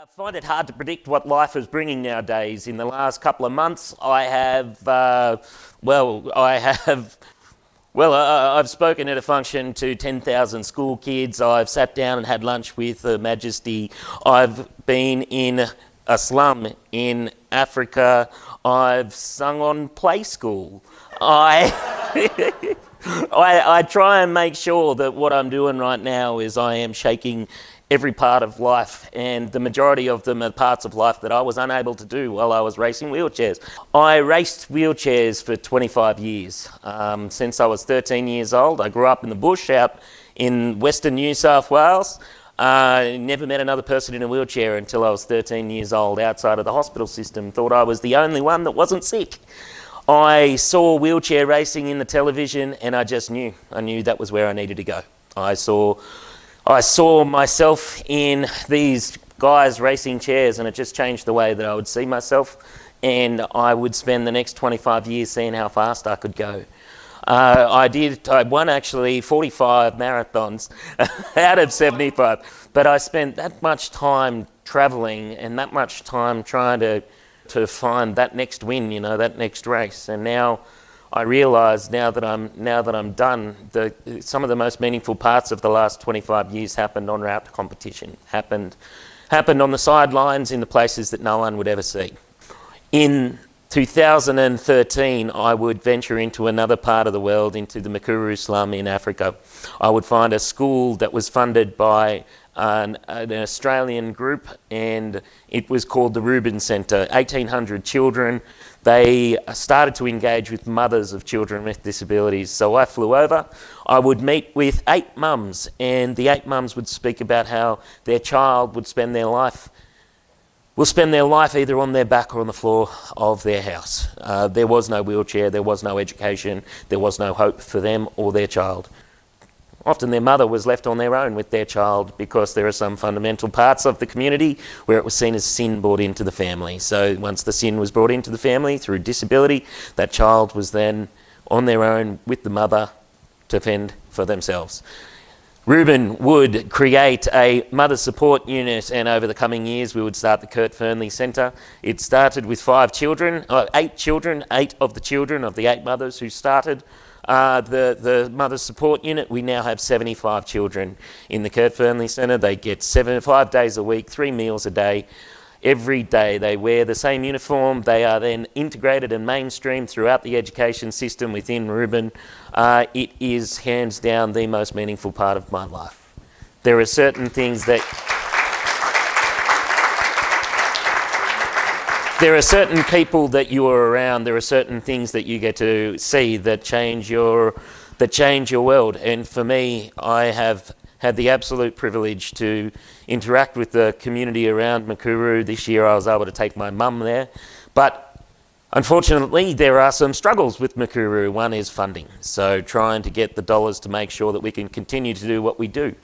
I find it hard to predict what life is bringing nowadays. In the last couple of months, I've spoken at a function to 10,000 school kids. I've sat down and had lunch with Her Majesty. I've been in a slum in Africa. I've sung on Play School. I try and make sure that what I'm doing right now is I am shaking every part of life, and the majority of them are parts of life that I was unable to do while I was racing wheelchairs. I raced wheelchairs for 25 years, since I was 13 years old. I grew up in the bush out in western New South Wales. Never met another person in a wheelchair until I was 13 years old outside of the hospital system. Thought I was the only one that wasn't sick. I saw wheelchair racing in the television and I just knew. I knew that was where I needed to go. I saw myself in these guys racing chairs, and it just changed the way that I would see myself, and I would spend the next 25 years seeing how fast I could go. I won actually 45 marathons out of 75, but I spent that much time traveling and that much time trying to find that next win, you know, that next race. And now I realise, now that I'm done, some of the most meaningful parts of the last 25 years happened on route competition, happened on the sidelines in the places that no one would ever see. In 2013, I would venture into another part of the world, into the Mukuru slum in Africa. I would find a school that was funded by an Australian group, and it was called the Reuben Centre. 1,800 children. They started to engage with mothers of children with disabilities. So I flew over. I would meet with 8 mums, and the 8 mums would speak about how their child will spend their life either on their back or on the floor of their house. There was no wheelchair, there was no education, there was no hope for them or their child. Often their mother was left on their own with their child because there are some fundamental parts of the community where it was seen as sin brought into the family. So once the sin was brought into the family through disability, that child was then on their own with the mother to fend for themselves. Reuben would create a mother support unit, and over the coming years we would start the Kurt Fearnley Centre. It started with 8 children, 8 of the children of the 8 mothers who started the mother support unit. We now have 75 children in the Kurt Fearnley Centre. They get 5 days a week, 3 meals a day. Every day they wear the same uniform. They are then integrated and mainstreamed throughout the education system within Reuben. It is hands down the most meaningful part of my life. There are certain things that there are certain people that you are around, there are certain things that you get to see that change your world. And for me, I have had the absolute privilege to interact with the community around Mukuru. This year I was able to take my mum there. But unfortunately, there are some struggles with Mukuru. One is funding. So trying to get the dollars to make sure that we can continue to do what we do.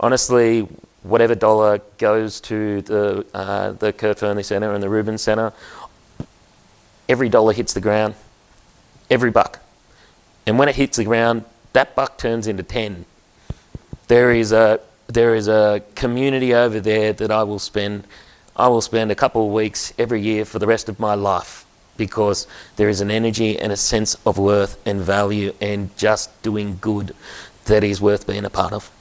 Honestly, whatever dollar goes to the Kurt Fearnley Centre and the Reuben Centre, every dollar hits the ground, every buck. And when it hits the ground, that buck turns into 10. There is a community over there that I will spend a couple of weeks every year for the rest of my life, because there is an energy and a sense of worth and value and just doing good that is worth being a part of.